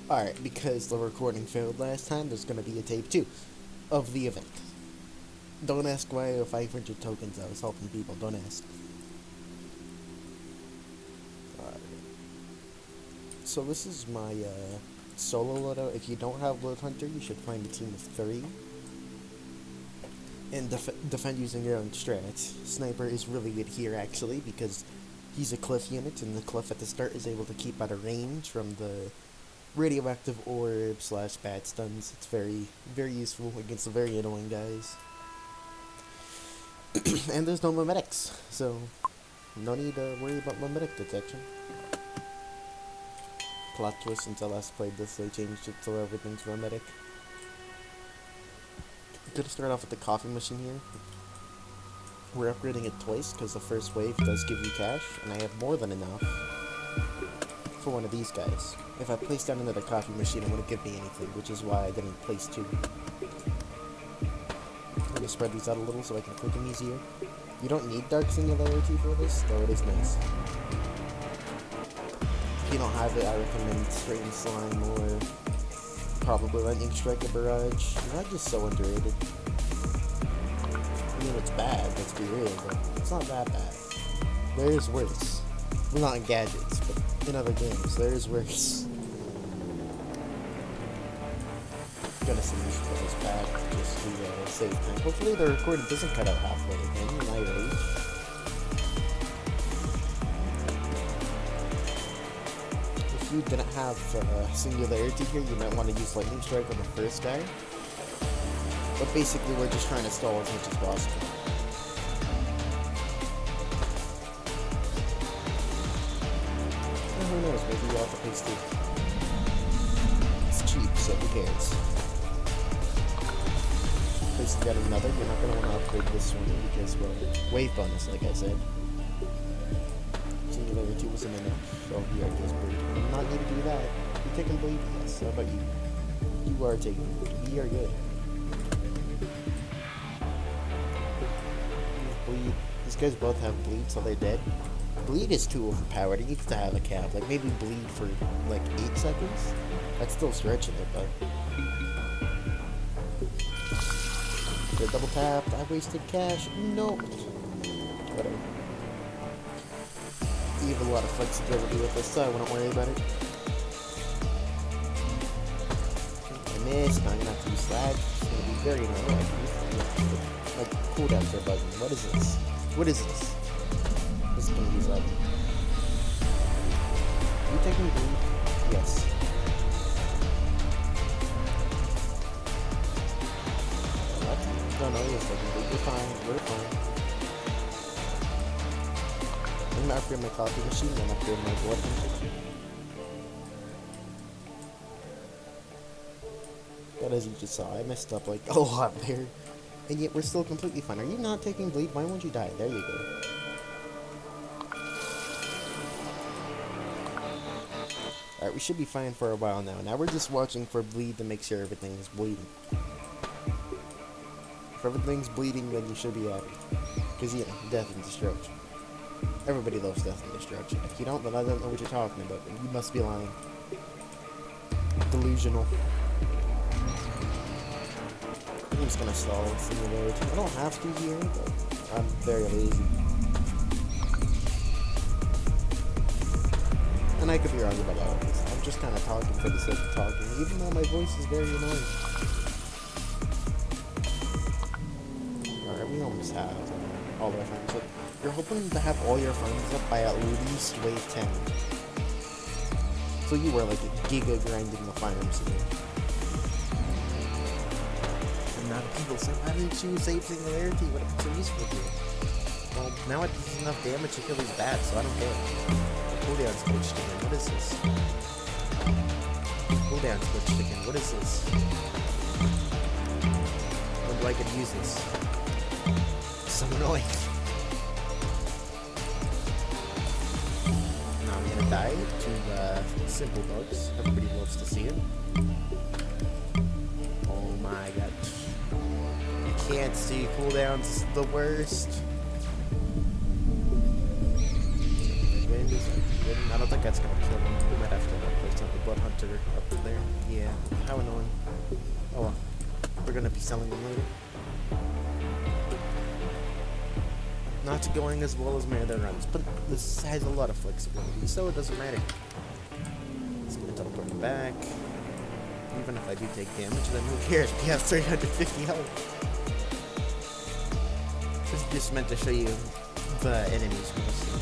Alright, because the recording failed last time, there's gonna be a tape 2 of the event. Don't ask why I have 500 tokens. I was helping people. Don't ask. Alright. So this is my solo loadout. If you don't have Blood Hunter, you should find a team of 3. And defend using your own strat. Sniper is really good here, actually, because he's a cliff unit, and the cliff at the start is able to keep out of range from the radioactive orb / bat stuns. It's very, very useful against the very annoying guys. And there's no mimetics, so no need to worry about mimetic detection. Plot twist: since I last played this, they changed it so everything's mimetic. I'm gonna start off with the coffee machine here. We're upgrading it twice because the first wave does give you cash, and I have more than enough for one of these guys. If I place down another coffee machine, it wouldn't give me anything, which is why I didn't place 2. I'm gonna spread these out a little so I can click them easier. You don't need Dark Singularity for this, though it is nice. If you don't have it, I recommend Straighten Slime or probably Lightning Strike or Barrage. Barrage is so underrated. I mean, it's bad, let's be real, but it's not that bad. There is worse. Well, not in gadgets, but in other games, there is worse. Gonna send these players back just to save time. Hopefully the recording doesn't cut out halfway again, in my rage. If you didn't have Singularity here, you might want to use Lightning Strike on the first guy. But basically we're just trying to stall as much as possible. And who knows, maybe you'll have to place 2. It's cheap, so who cares? Place to get another, you're not going to want to upgrade this one because, well, wave bonus, like I said. Singularity wasn't enough, so he already has bleed. I'm not need to do that. You're taking bleed, yes. How about you? You are taking bleed. We are good. Bleed. These guys both have bleed, so they're dead. Bleed is too overpowered. It needs to have a cap. Like, maybe bleed for, like, 8 seconds? That's still stretching it, but... They're double tapped. I wasted cash. No. Whatever. You have a lot of flexibility with this, so I wouldn't worry about it. I missed. Now I'm gonna have to use slag. It's gonna be very annoying. Like, cooldowns are bugging. What is this? What is this? This is gonna use lag. You taking bleed? Yes. No, you're taking bleed. We're fine. We're fine. I'm gonna upgrade my coffee machine and upgrade my blood hunter. But as you just saw, I messed up like a lot there. And yet we're still completely fine. Are you not taking bleed? Why won't you die? There you go. Alright, we should be fine for a while now. Now we're just watching for bleed to make sure everything is bleeding. If everything's bleeding, then you should be happy. Because, you know, death and destruction. Everybody loves death and destruction. If you don't, then I don't know what you're talking about. You must be lying. Delusional. I'm just gonna stall and see the road. I don't have to here, but I'm very lazy. And I could be wrong about all of this. I'm just kind of talking for the sake of talking, even though my voice is very annoying. Alright, we almost have all our friends. Look, you're hoping to have all your friends up by at least wave 10. So you were like a giga grinding the farms here. Now people say, why didn't you save Singularity? What if it's so useful to you? Well, now it does enough damage to kill these bats, so I don't care. Cooldown switch chicken, what is this? Cooldown switch chicken, what is this? When do I get to use this? It's so annoying. Now I'm gonna die to simple bugs. Everybody loves to see it. Oh my god. Can't see cooldowns, the worst. I don't think that's gonna kill him. We might have to place on the bloodhunter. are up there. Yeah, how annoying. Oh well, we're gonna be selling them later. Not going as well as my other runs, but this has a lot of flexibility, so it doesn't matter. It's gonna teleport him back. Even if I do take damage, then who cares? We have 350 health. This is just meant to show you the enemies mostly.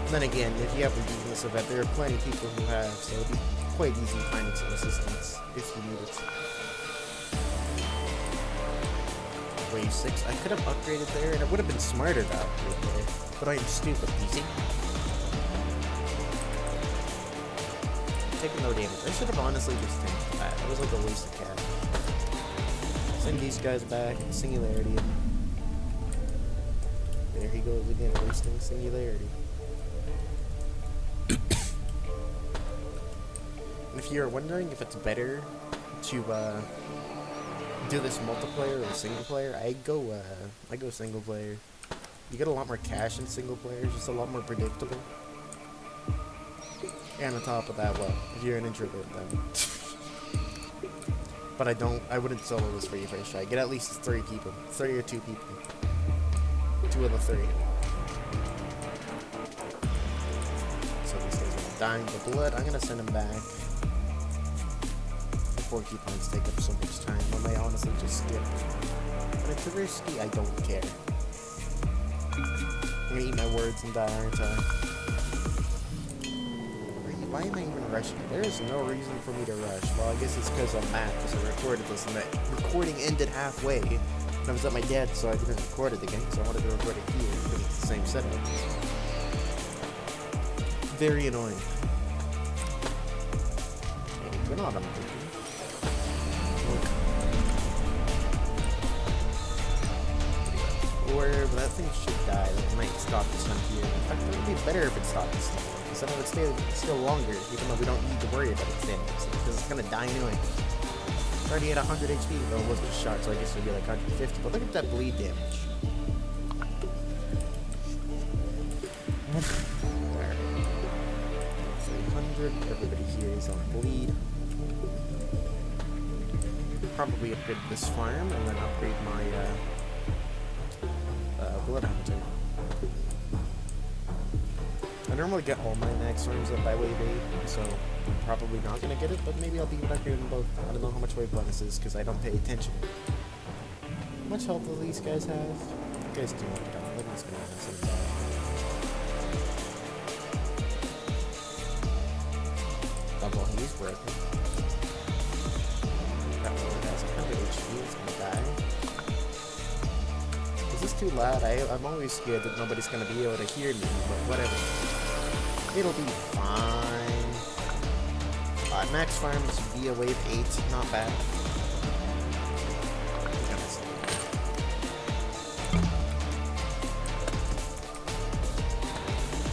And then again, if you haven't beaten this event, there are plenty of people who have, so it'll be quite easy finding some assistance if you need it. Wave 6, I could have upgraded there, and it would have been smarter to upgrade there, but I am stupid, you see? Taking no damage. I should have honestly just taken that. It was like a waste of cash. Send these guys back, Singularity. There he goes again, wasting Singularity. And if you're wondering if it's better to do this multiplayer or single player, I go single player. You get a lot more cash in single player, it's just a lot more predictable. And on top of that, well, if you're an introvert then. But I wouldn't solo this for you first try. Get at least 3 people. 3 or 2 people. 2 of the 3. So these guys are dying to blood. I'm gonna send him back. The porcupines take up so much time. I may honestly just skip. But it's risky, I don't care. I'm gonna eat my words and die, aren't I? Why am I even rushing? There is no reason for me to rush. Well, I guess it's because I'm mad because I recorded this and that recording ended halfway. And I was at my dad's, so I didn't record it again, so I wanted to record it here because it's the same setup. Very annoying. Hey, we're not on the Or that thing should die. That might stop this one here. In fact, it would be better if it stopped this one. So then it would stay still longer, even though we don't need to worry about its damage, because it's gonna die anyway. Already at 100 HP, though it wasn't shot, so I guess it would be like 150. But look at that bleed damage. Alright. 300. Everybody here is on bleed. Probably upgrade this farm and then upgrade my bloodhunter. I normally get all my max farms up by wave 8, so I'm probably not going to get it, but maybe I'll be upgrading them both. I don't know how much wave bonus is, because I don't pay attention. How much health do these guys have? You guys do much health. I'm just going to mess it up. Double, he's broken. That one has 100 HP, it's going to die. Is this too loud? I'm always scared that nobody's going to be able to hear me, but whatever. It'll be fine. Max farms via wave 8, not bad.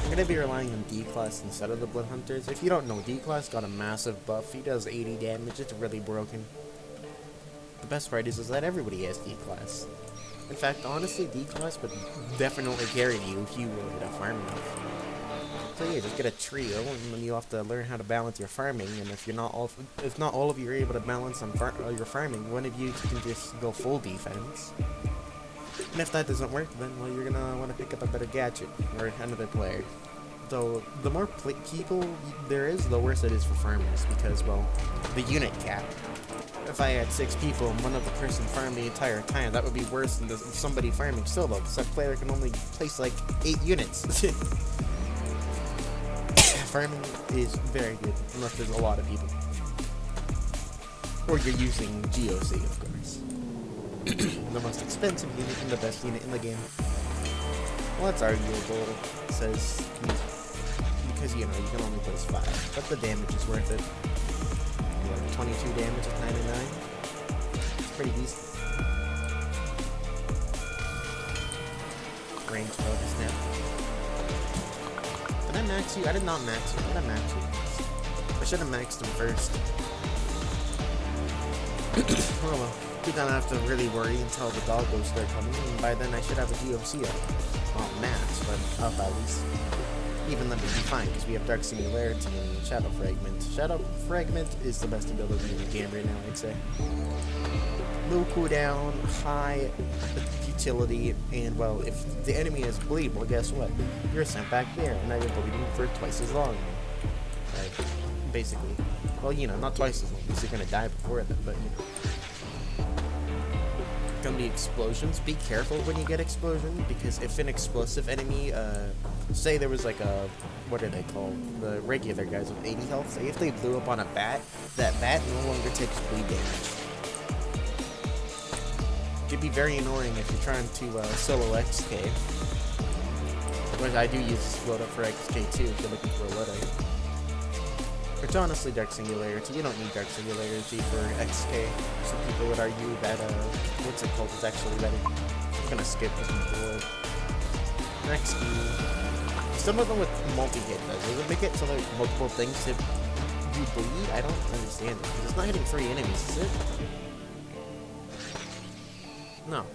I'm going to be relying on D-Class instead of the Bloodhunters. If you don't know, D-Class got a massive buff. He does 80 damage. It's really broken. The best part is that everybody has D-Class. In fact, honestly, D-Class would definitely carry you if you were to farm enough. So yeah, just get a trio, and then you have to learn how to balance your farming. And if not all of you are able to balance on your farming, one of you can just go full defense. And if that doesn't work, then well, you're gonna want to pick up a better gadget or another player. Though the more people there is, the worse it is for farmers because well, the unit cap. If I had 6 people and one other person farmed the entire time, that would be worse than somebody farming solo, because that player can only place like 8 units. Farming is very good, unless there's a lot of people. Or you're using GOC, of course. The most expensive unit and the best unit in the game. Well, that's arguable, it says, because, you know, you can only place 5, but the damage is worth it. 22 damage at 99. It's pretty decent. Range focus now. Did I max you? I did not max you. Did I max you? I should have maxed him first. Oh well. We don't have to really worry until the doggos start coming, and by then I should have a GOC up. Not max, but up at least. even then we'd be fine, because we have Dark Singularity and Shadow Fragment. Shadow Fragment is the best ability in the game right now, I'd say. Low cooldown, high utility, and well, if the enemy is bleed, well guess what? You're sent back there, and now you're bleeding for twice as long. Like, basically. Well, you know, not twice as long, because you're gonna die before then, but you know. Gonna be explosions. Be careful when you get explosion, because if an explosive enemy, say there was like a, what are they called? The regular guys with 80 health. Say if they blew up on a bat, that bat no longer takes bleed damage. It could be very annoying if you're trying to solo XK. Which I do use Explode Up for XK too if you're looking for a Luddite. Which honestly, Dark Singularity, you don't need Dark Singularity for XK. Some people would argue that, what's it called, is actually better. I'm gonna skip this one forward. Next, some of them with multi-hit does it make it so like multiple things hit you bleed? I don't understand it, because it's not hitting 3 enemies, is it? No.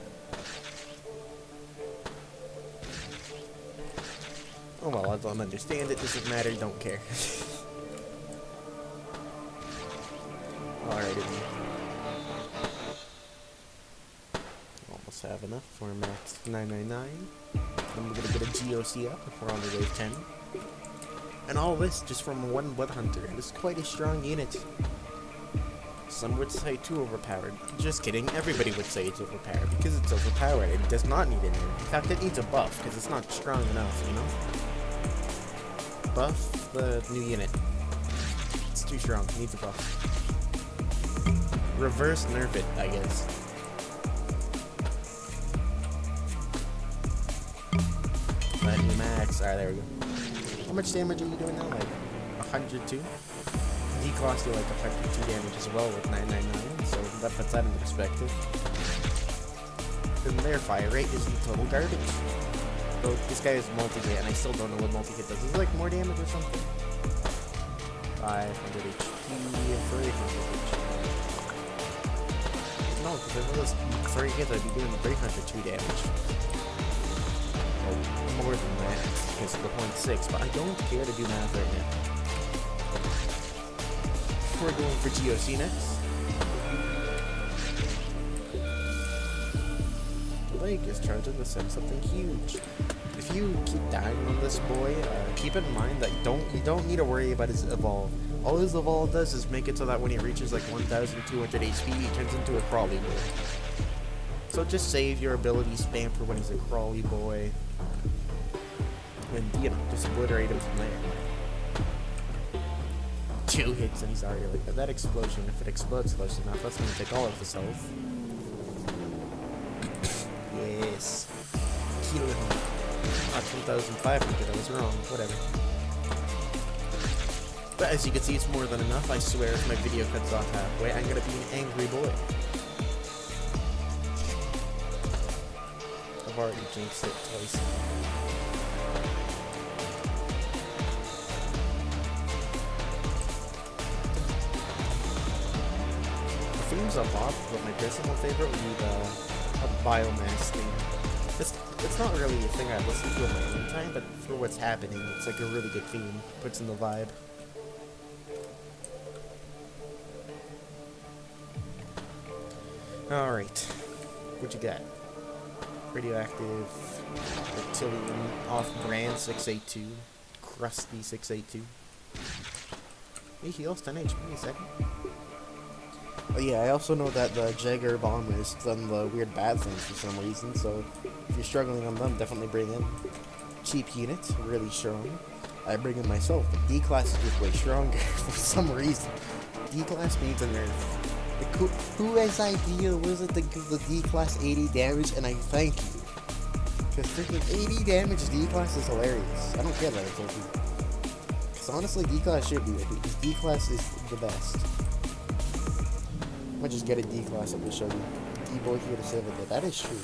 Oh well, I don't understand it, doesn't matter, don't care. Alrighty. Almost have enough for max 999. Then we're gonna get a GOC up if we're on the wave 10. And all this just from one Bloodhunter. It is quite a strong unit. Some would say too overpowered. Just kidding, everybody would say it's overpowered because it's overpowered. It does not need a nerf. In fact, it needs a buff because it's not strong enough, you know? Buff the new unit. It's too strong, it needs a buff. Reverse nerf it, I guess. New max. Alright, there we go. How much damage are you doing now? Like 102? Declaws do like 102 damage as well with 999, so that puts that into perspective. Then their fire rate is total garbage. So this guy is multi-hit, and I still don't know what multi-hit does. Is it like more damage or something? 500 HP, 300 HP. No, because if it was 3 hits, I'd be doing 302 damage. Oh, more than that, because of the 0.6, but I don't care to do math right now. We're going for GOC next. Blake is charging to send something huge. If you keep dying on this boy, keep in mind that you don't need to worry about his evolve. All his evolve does is make it so that when he reaches like 1,200 HP, he turns into a crawly boy. So just save your ability spam for when he's a crawly boy. And, you know, just obliterate him from there. 2 hits and he's already like that. That explosion, if it explodes close enough, that's going to take all of his health. Yes. Kill him. Not 1,500, I was wrong. Whatever. But as you can see, it's more than enough. I swear, if my video cuts off halfway, I'm gonna be an angry boy. I've already jinxed it twice. The themes are off, but my personal favorite would be the biomass theme. It's not really a thing I listen to in my own time, but for what's happening, it's like a really good theme. Puts in the vibe. Alright, what you got? Radioactive, Reptilian, off-brand 682, Crusty 682. He heals 10 HP a second. Oh yeah, I also know that the Jagger bombers done the weird bad things for some reason, so if you're struggling on them, definitely bring in. Cheap unit, really strong. I bring in myself, but D-Class is just way stronger for some reason. D-Class needs a nerf. Whose idea was it to give the D-Class 80 damage, and I thank you. Because freaking 80 damage D-Class is hilarious. I don't care that it's OP. Because honestly, D-Class should be OP, because D-Class is the best. I might just get a D-Class up to show you. D-Boy here to save it. That is true.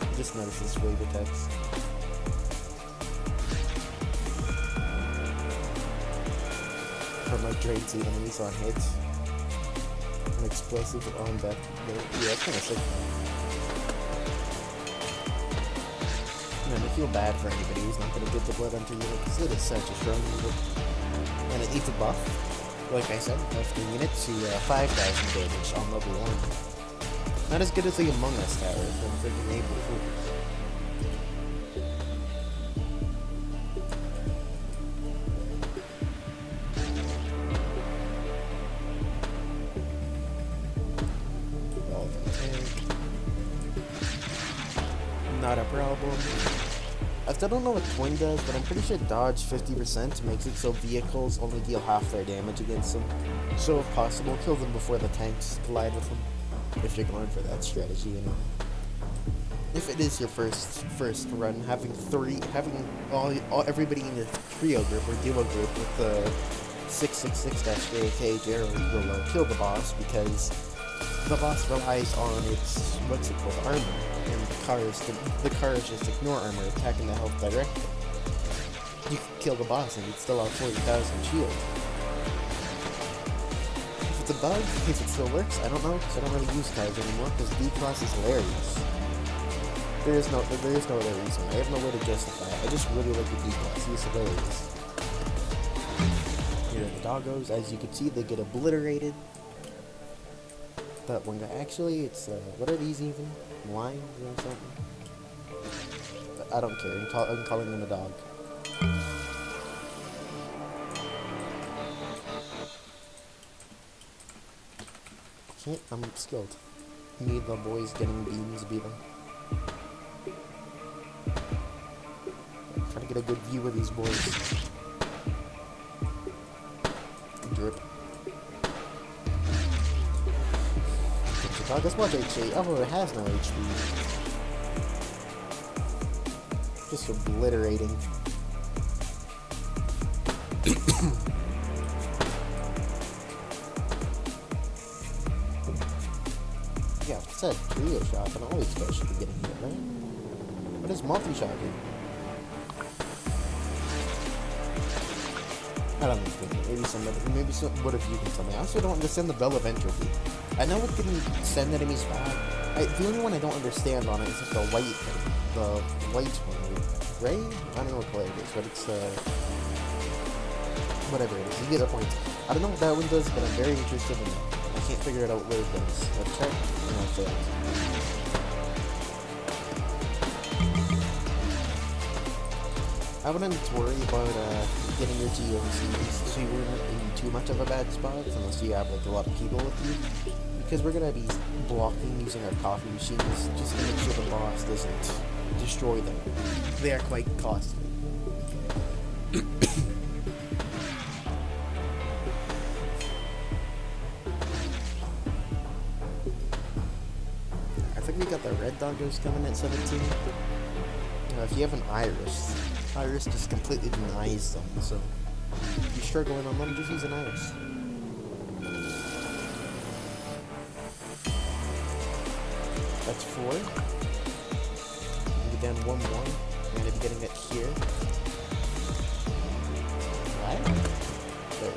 I just noticed this flavor text. From like drains enemies on hits. An explosive on that. Yeah, that's kind of sick. And I feel bad for anybody who's not going to get the Blood Hunter unit, because it is such a strong unit. And it needs a buff. Like I said, buff the unit to 5,000 damage on level 1. Not as good as the Among Us tower from freaking April Fools. Not a problem. I still don't know what Twin does, but I'm pretty sure dodge 50% makes it so vehicles only deal half their damage against them. So if possible, kill them before the tanks collide with them. If you're going for that strategy, you know. If it is your first run, having everybody in your trio group or duo group with the 666-JK Gerald will kill the boss, because the boss relies on its armor. And the cars just ignore armor, attacking the health directly. You can kill the boss and you'd still have 40,000 shield. If it's a bug, if it still works, I don't know, because I don't really use ties anymore, because D-Class is hilarious. There is no other reason. I have no way to justify it. I just really like the D-Class. He's hilarious. Here are the doggos. As you can see, they get obliterated. That one guy. Actually, it's, what are these even? Lions or something? I don't care. I'm calling him a dog. I'm skilled. Need the boys getting beams beat them. Trying to get a good view of these boys. Drip. Dog, that's much HP. Oh, it has no HP. Just obliterating. Yeah, it said trio shot, but all these guys should be getting hit, right? What is multi-shot do? I don't understand. Maybe some. What if you can tell me? I also don't understand the Bell of Entropy. I know it can send enemies back. The only one I don't understand on it is like the white thing. The white one. Ray? I don't know what color it is, but it's whatever it is. You get the point. I don't know what that one does, but I'm very interested in it. I can't figure it out what it does. Let's check. And I failed. I wouldn't worry about getting your GOCs so you're not in too much of a bad spot unless you have like a lot of people with you, because we're gonna be blocking using our coffee machines just to make sure the boss doesn't destroy them. They are quite costly. I think we got the red doggos coming at 17. If you have an Iris just completely denies them, so if you're struggling on them, just use an Iris. That's 4. Maybe down 1 more. I'm gonna be getting it here. What? There.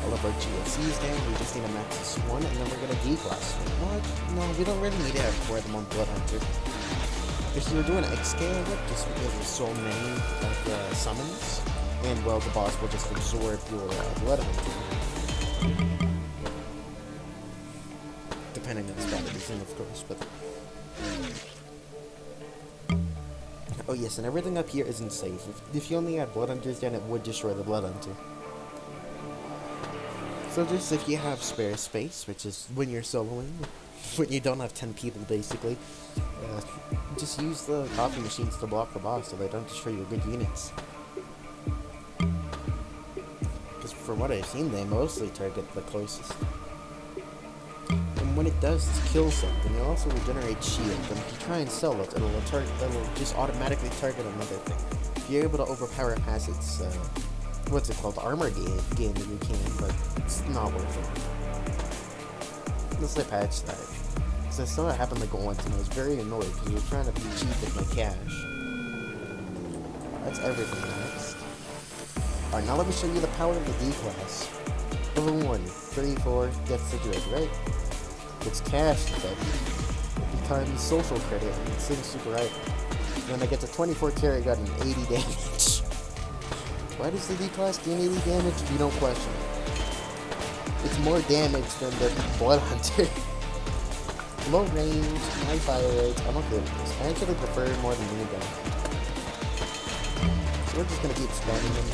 All of our GLCs down, we just need a Maxis 1, and then we're gonna D-Class. What? No, we don't really need to have 4 of them on Bloodhunter. If you were doing an X-Scale whip, just because there's so many of the summons, and well, the boss will just absorb your Bloodhunter. Depending on the spot that he's in, of course, but... Oh yes, and everything up here isn't safe. If you only had Bloodhunters down, it would destroy the Bloodhunter. So just if you have spare space, which is when you're soloing, when you don't have 10 people basically, just use the coffee machines to block the boss so they don't destroy your good units. Because from what I've seen, they mostly target the closest. And when it does kill something, it also regenerates shield, and if you try and sell it, it'll just automatically target another thing. If you're able to overpower it past its, what's it called, armor game that you can, but it's not worth it. Unless they patch that. Because I saw it happen like once, and I was very annoyed, because we were trying to be cheap with my cash. That's everything next. Alright, now let me show you the power of the D-Class. Level 1, 3, 4, gets the Dread, right? It's cash times social credit, and it seems super right. And then I get to 24 carry gun and 80 damage. Why does the D-Class gain 80 damage? You don't question it. It's more damage than the Bloodhunter. Low range, high fire rates, I'm okay with this. I actually prefer it more than minigun. So we're just gonna keep spamming them.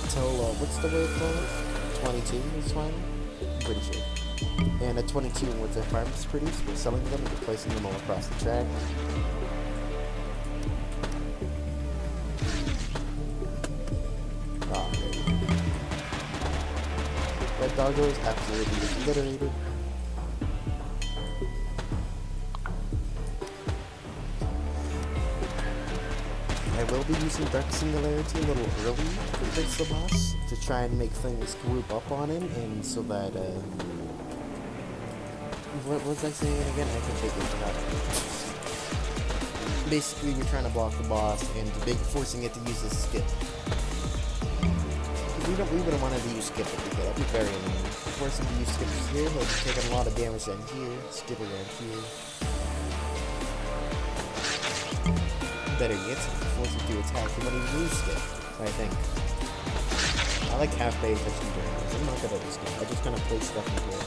Until, what's the word called? 22 is fine? I'm pretty sure. And at 22, with their farms produced, we're selling them and replacing them all across the track. Ah, there we go. Red Doggo is absolutely obliterated. I will be using Dark Singularity a little early for this boss to try and make things group up on him, and so that, what was I saying again? I completely forgot. Basically, we're trying to block the boss and forcing it to use a skip. We wouldn't want to use skip if we could. That'd be very annoying. Force him to use skips here, he'll be taking a lot of damage down here, skip around here. Better yet, force him to attack him when he moves skip, I think. I like half-base action journeys. I'm not good at this game. I just kind of place stuff in here.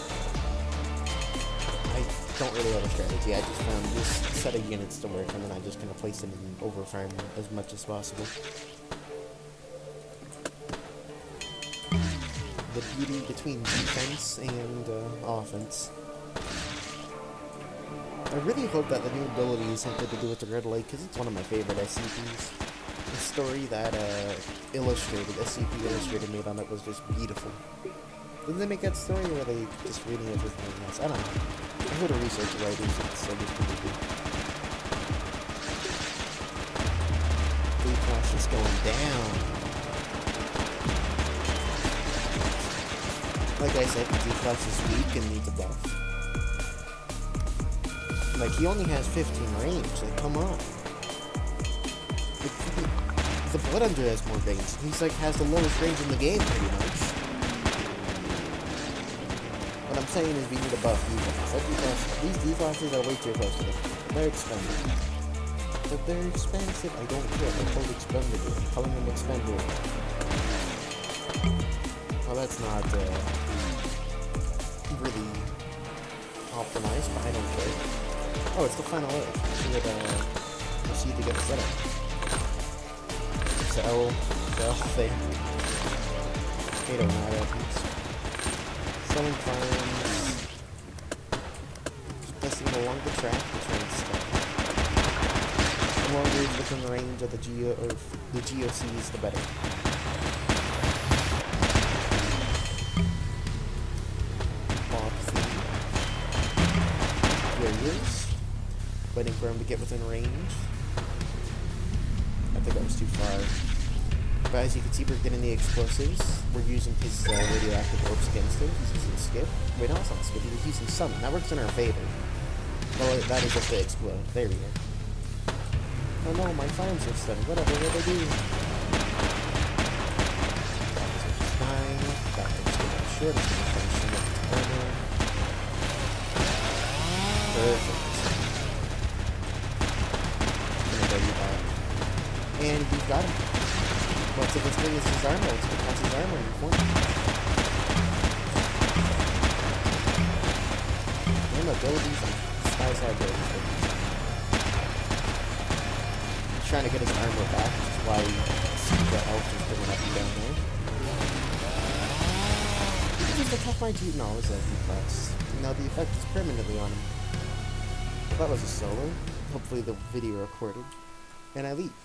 I don't really have a strategy. I just found this set of units to work, and then I just kind of place them and overfarm as much as possible. The beauty between defense and offense. I really hope that the new ability is something to do with the Red Lake, because it's one of my favorite SCPs. The story that SCP Illustrated made on it was just beautiful. Didn't they make that story, or are they just reading everything else? I don't know. I heard a research writers, so it's pretty good. D-Class is going down. Like I said, D-Class is weak and needs a buff. Like, he only has 15 range, like, come on. The Bloodhunter has more range. He's like, has the lowest range in the game, pretty much. What I'm saying is we need a buff D-Class. These D-Classes are way too close to them. They're expensive. But they're expensive, I don't care. They're called expendable. I'm calling them expendable. Well, that's not, really optimized, but I don't care. Oh, it's the final edge. Should proceed to get the setup. Sell, there. They don't matter. Selling farms. Placing them along the track to try and stop. The longer it's within the range of the GOCs, the better. Waiting for him to get within range. I think that was too far. But as you can see, we're getting the explosives. We're using his radioactive orbs against it. He's using skip. Wait, no, it's not skip. He's using summon. That works in our favor. Well, that is if they explode. There we go. Oh no, my farms are stunned. Whatever, what do they do? Fine. That thing's getting short. It's going to finish him with its armor. Perfect. And we've got him. Most of this thing is his armor. It's because his armor in point. And abilities and size high abilities. He's trying to get his armor back, which is why the health is putting up and down there. Just a tough IG. No, it's a D-Class. Now the effect is permanently on him. That was a solo. Hopefully the video recorded. And I leave.